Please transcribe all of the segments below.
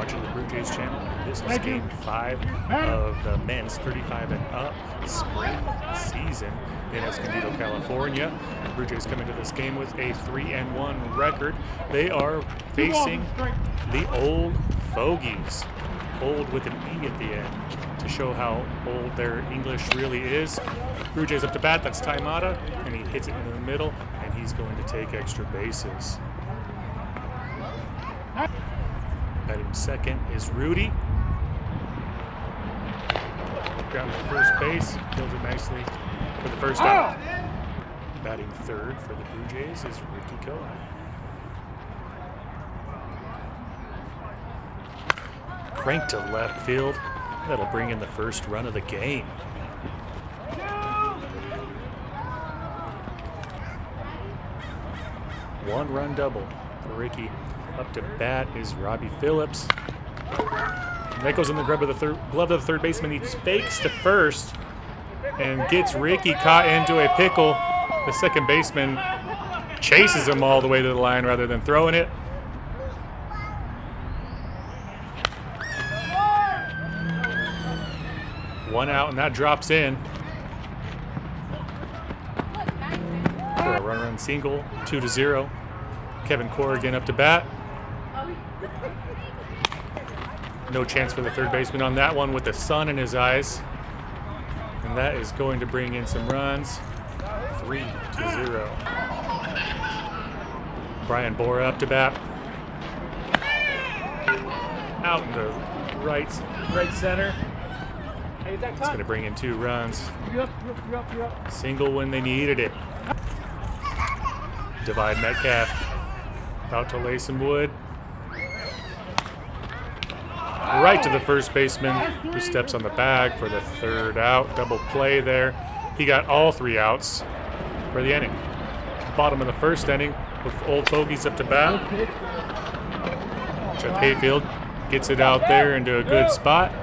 watching the Brew Jays channel. This is Game 5 of the men's 35 and up spring season in Escondido, California. The Brew Jays come into this game with a 3-1 record. They are facing the Olde Fogeys. Old with an E at the end to show how old their English really is. Brew Jays up to bat, that's Taimata, and he hits it in the middle, and he's going to take extra bases. Batting second is Rudy. Ground to first base, fills it nicely for the first out. Batting third for the Brew Jays is Ricky Cohen. Crank to left field. That'll bring in the first run of the game. One-run double for Ricky. Up to bat is Robbie Phillips. And that goes in the glove of the third baseman. He fakes to first and gets Ricky caught into a pickle. The second baseman chases him all the way to the line rather than throwing it. One out, and that drops in for a run single, 2-0. Kevin Corrigan up to bat. No chance for the third baseman on that one with the sun in his eyes. And that is going to bring in some runs, 3-0. Brian Bora up to bat. Out in the right center. It's going to bring in 2 runs. Single when they needed it. Divide Metcalf. About to lay some wood. Right to the first baseman, who steps on the bag for the third out. Double play there. He got all 3 outs for the inning. Bottom of the first inning with Olde Fogeys up to bat. Jeff Hayfield gets it out there into a good spot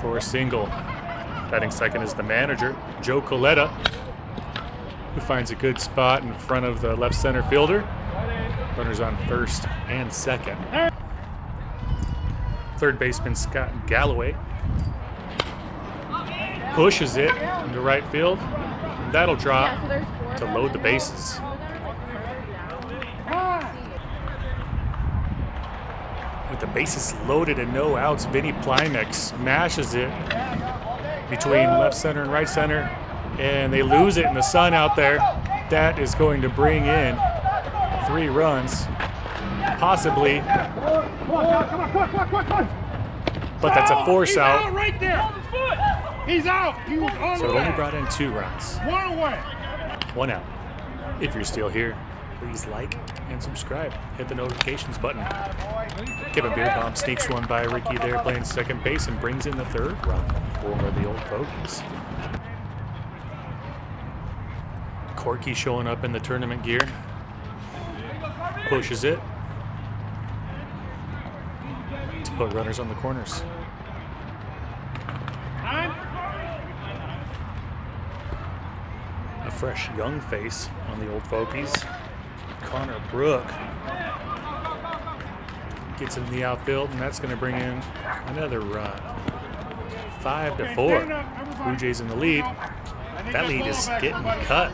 for a single. Batting second is the manager, Joe Coletta, who finds a good spot in front of the left center fielder. Runners on first and second. Third baseman Scott Galloway pushes it into right field. And that'll drop to load the bases. With the bases loaded and no outs, Vinny Plimek smashes it between left center and right center, and they lose it in the sun out there. That is going to bring in 3 runs, possibly, but that's a force out. Out right there. He's out. He was on So it only brought in 2 runs. 1 away. 1 out. If you're still here, please like and subscribe. Hit the notifications button. Kevin Beardbaum sneaks one by Ricky there playing second base and brings in the 3rd run for the Olde Fogeys. Corky showing up in the tournament gear. Pushes it to put runners on the corners. A fresh young face on the Olde Fogeys. Connor Brook gets in the outfield, and that's going to bring in another run. 5-4. Blue Jays in the lead. That lead is getting cut.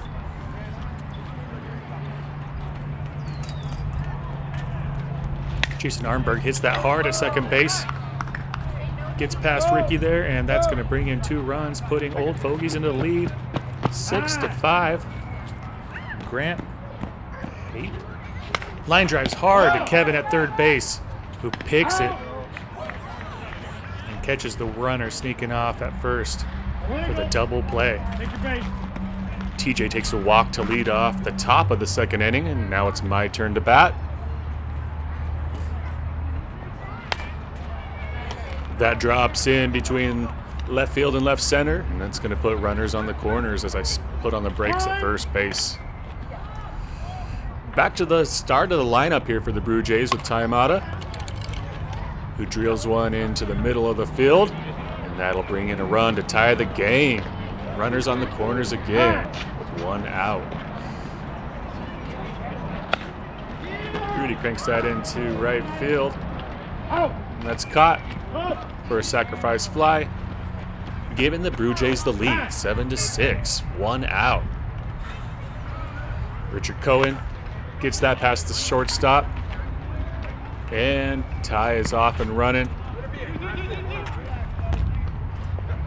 Jason Arnberg hits that hard at second base. Gets past Ricky there, and that's going to bring in 2 runs, putting Olde Fogeys into the lead. 6-5. Grant Hayter. Line drives hard to Kevin at third base, who picks it and catches the runner sneaking off at first for the double play. TJ takes a walk to lead off the top of the second inning, and now it's my turn to bat. That drops in between left field and left center, and that's going to put runners on the corners as I put on the brakes at first base. Back to the start of the lineup here for the Brew Jays with Taimata, who drills one into the middle of the field, and that'll bring in a run to tie the game. Runners on the corners again with 1 out. Rudy cranks that into right field. That's caught for a sacrifice fly, giving the Brew Jays the lead, 7-6, 1 out. Richard Cohen gets that past the shortstop, and Ty is off and running.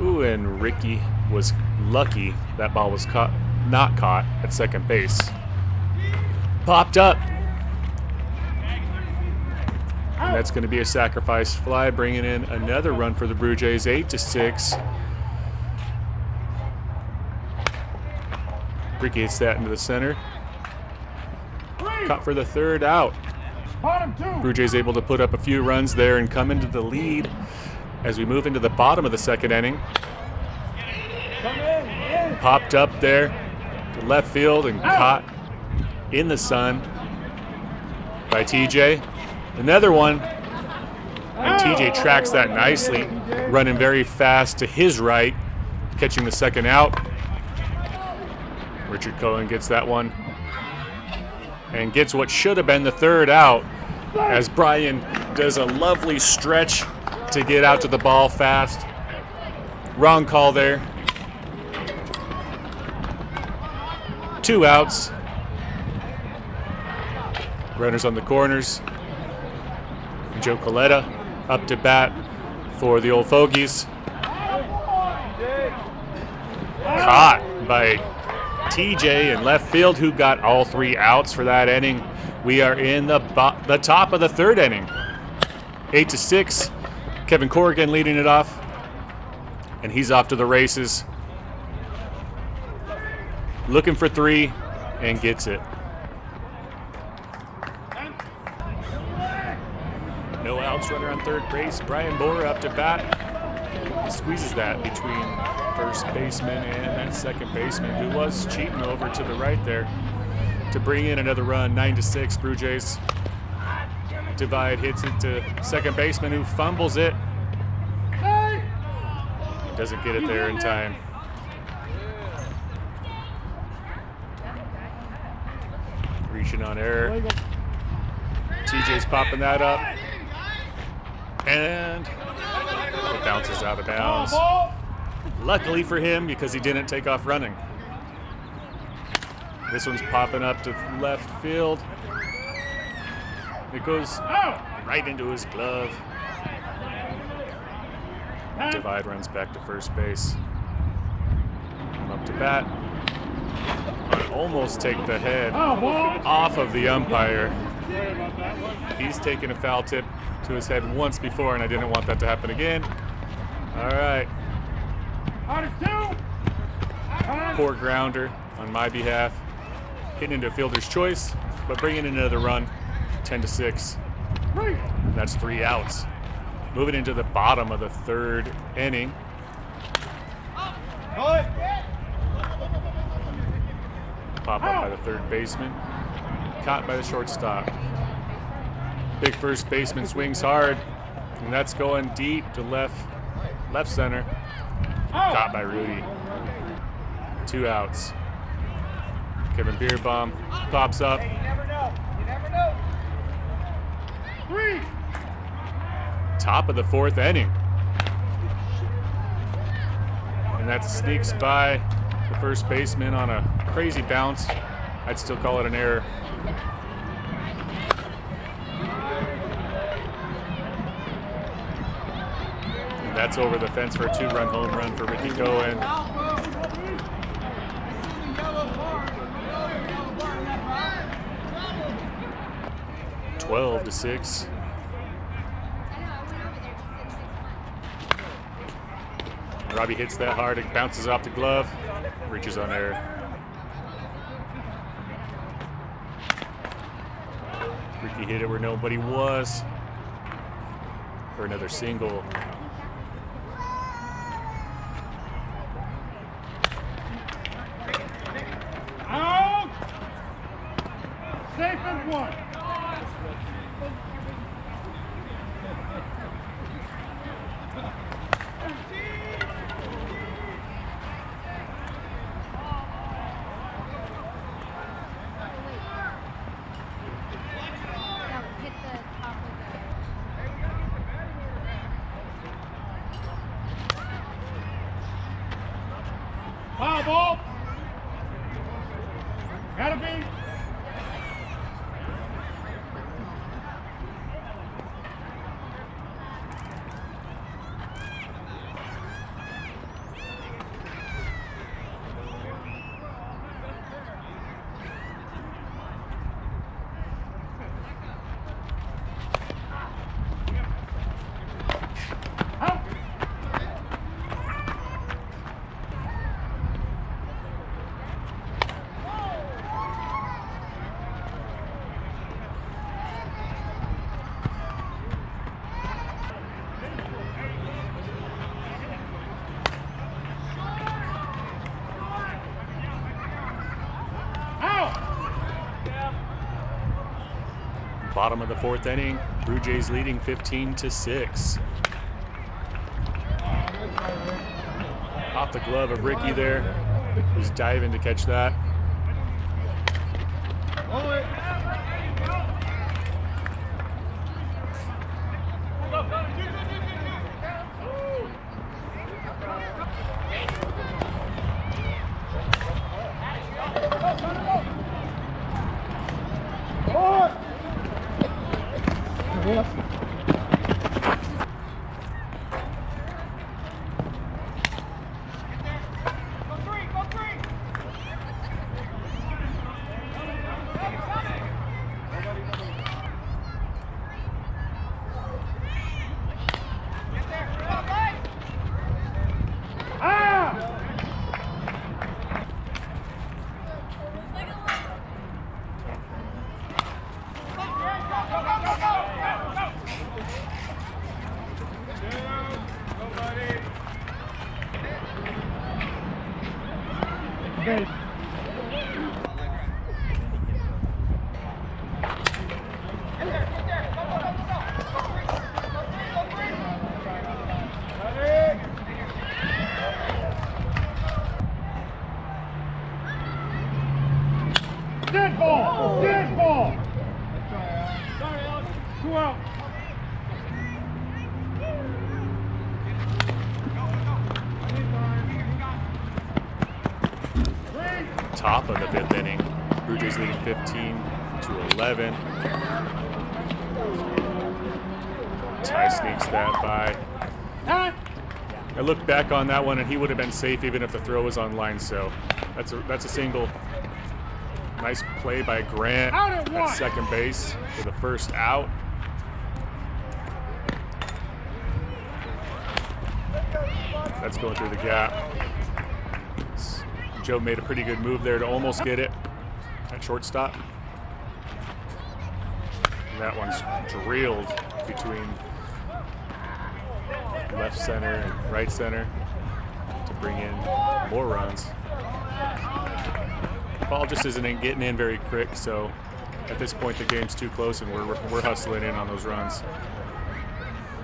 Ooh, and Ricky was lucky that ball was not caught at second base. Popped up. And that's going to be a sacrifice fly, bringing in another run for the Brew Jays, 8-6. Ricky hits that into the center. Caught for the third out. Brew Jays able to put up a few runs there and come into the lead as we move into the bottom of the second inning. Popped up there to left field and caught in the sun by TJ. Another one, and TJ tracks that nicely, running very fast to his right, catching the second out. Richard Cohen gets that one and gets what should have been the third out as Brian does a lovely stretch to get out to the ball fast. Wrong call there. 2 outs. Runners on the corners. Joe Coletta up to bat for the Olde Fogeys. Caught by TJ in left field, who got all 3 outs for that inning. We are in the top of the third inning. 8-6. Kevin Corrigan leading it off, and he's off to the races. Looking for 3 and gets it. No outs, runner on third base. Brian Borer up to bat. He squeezes that between first baseman and that second baseman, who was cheating over to the right there to bring in another run. 9-6, Brew Jays. Divide hits it to second baseman, who fumbles it. Doesn't get it there in time. Reaching on error. TJ's popping that up. And it bounces out of bounds. Luckily for him, because he didn't take off running. This one's popping up to left field. It goes right into his glove. Divide runs back to first base. Up to bat. Almost take the head off of the umpire. He's taken a foul tip to his head once before, and I didn't want that to happen again. All right. Poor grounder on my behalf. Hitting into a fielder's choice, but bringing in another run. 10-6. That's 3 outs. Moving into the bottom of the third inning. Pop up by the third baseman. Caught by the shortstop. Big first baseman swings hard, and that's going deep to left center. Caught by Rudy. 2 outs. Kevin Beerbaum pops up. You never know. You never know. 3. Top of the fourth inning. And that sneaks by the first baseman on a crazy bounce. I'd still call it an error. And that's over the fence for a 2-run home run for Ricky Cohen. 12-6. Robbie hits that hard, it bounces off the glove, reaches on error. Ricky hit it where nobody was for another single. Out! Safe as 1. Foul ball. Gotta be. Bottom of the fourth inning, Brew Jays leading 15-6. Off the glove of Ricky there, who's diving to catch that. Dead ball! Dead ball! Sorry, Alex. 2 out. Top of the fifth inning, Brew Jays leading 15-11. Ty sneaks that by. I looked back on that one, and he would have been safe even if the throw was on line. So that's a single. Nice play by Grant at second base for the first out. That's going through the gap. Joe made a pretty good move there to almost get it at shortstop. And that one's drilled between left center and right center to bring in more runs. Ball just isn't getting in very quick, so at this point the game's too close and we're hustling in on those runs.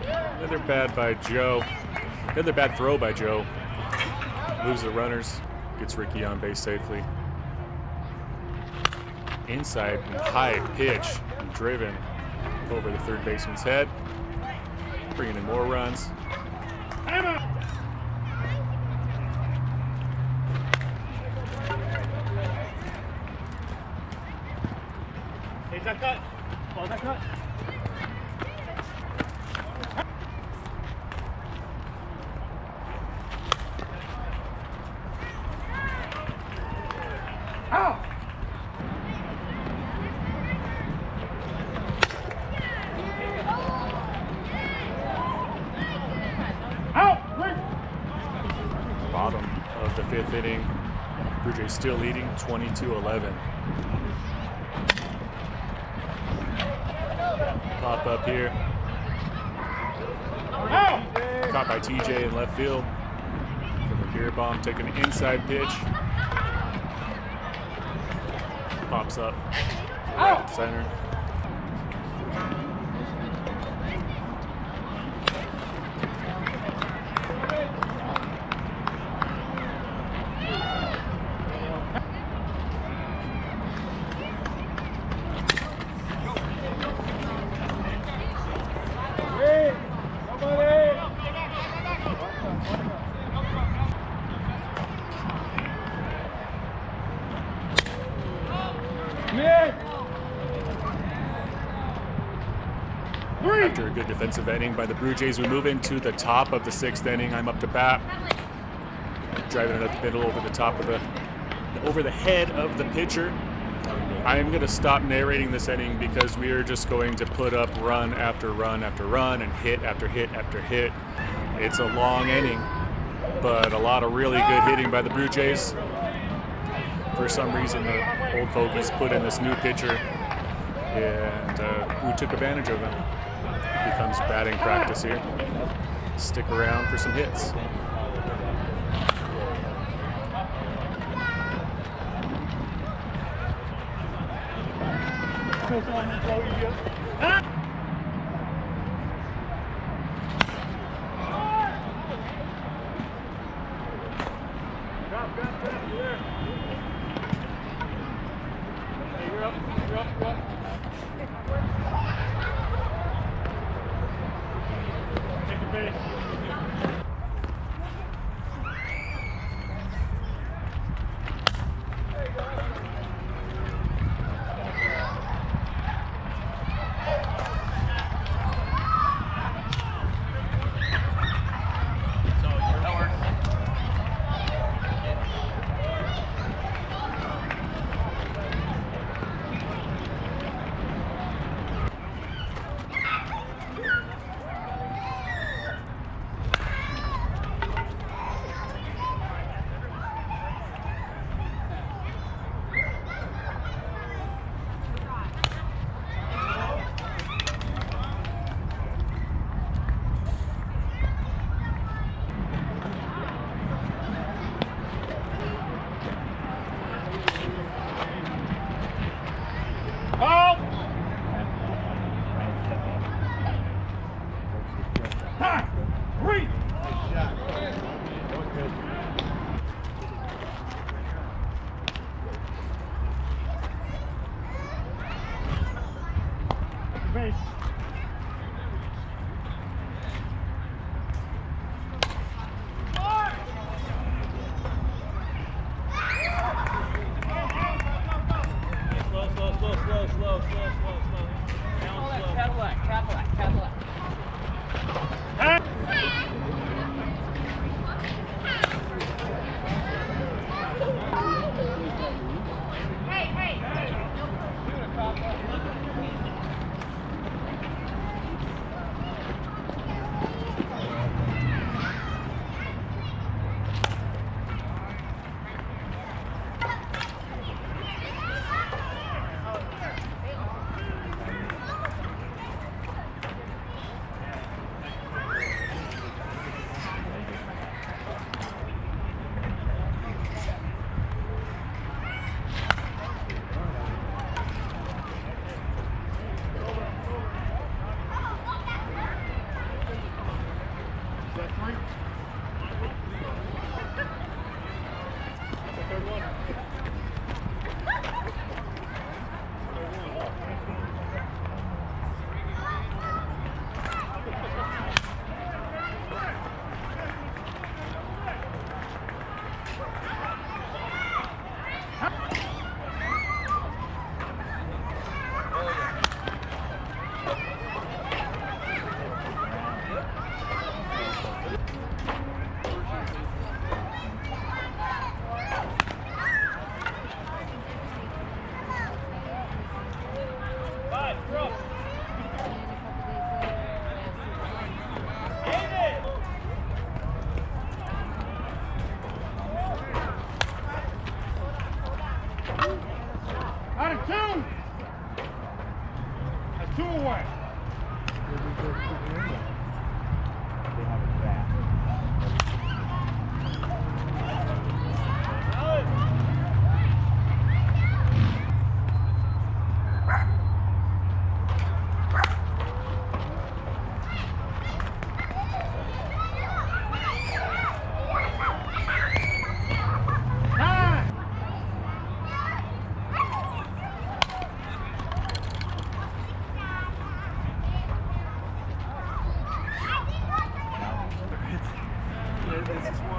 Another bad by Joe. Another bad throw by Joe. Moves the runners, gets Ricky on base safely. Inside and high pitch, driven over the third baseman's head, bringing in more runs. That cut. Oh, that cut. Ow! Bottom of the fifth inning, Brew Jays still leading 20-11. Pop up here. Caught by TJ in left field. From the beer bomb, taking an inside pitch. Pops up right center. good defensive inning by the Brew Jays. We move into the top of the 6th inning. I'm up to bat, driving it up the middle over the top of over the head of the pitcher. I am going to stop narrating this inning because we are just going to put up run after run after run and hit after hit after hit. It's a long inning, but a lot of really good hitting by the Brew Jays. For some reason, the Olde Fogeys put in this new pitcher, and we took advantage of him. It becomes batting practice here. Stick around for some hits.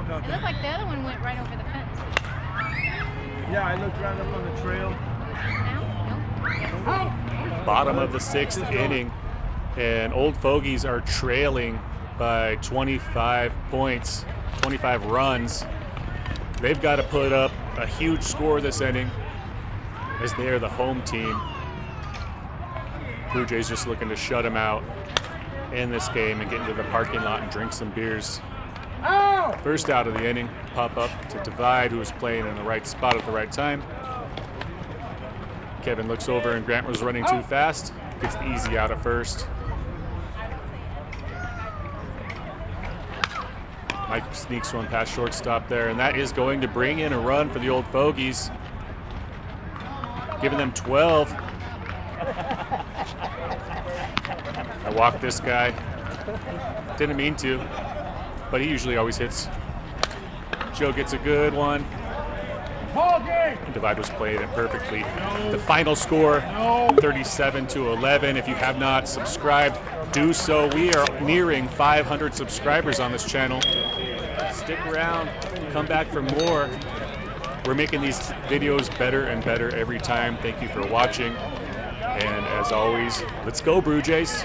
It looked like the other one went right over the fence. Yeah, I looked right up on the trail. No? Bottom of the 6th inning. And Olde Fogeys are trailing by 25 points, 25 runs. They've got to put up a huge score this inning as they are the home team. Brew Jays just looking to shut them out in this game and get into the parking lot and drink some beers. First out of the inning, pop up to Divide, who was playing in the right spot at the right time. Kevin looks over and Grant was running too fast. Gets the easy out at first. Mike sneaks one past shortstop there, and that is going to bring in a run for the Olde Fogeys, giving them 12. I walked this guy. Didn't mean to, but he usually always hits. Joe gets a good one. And Divide was playing it perfectly. The final score, 37-11. If you have not subscribed, do so. We are nearing 500 subscribers on this channel. Stick around, come back for more. We're making these videos better and better every time. Thank you for watching. And as always, let's go, Brew Jays.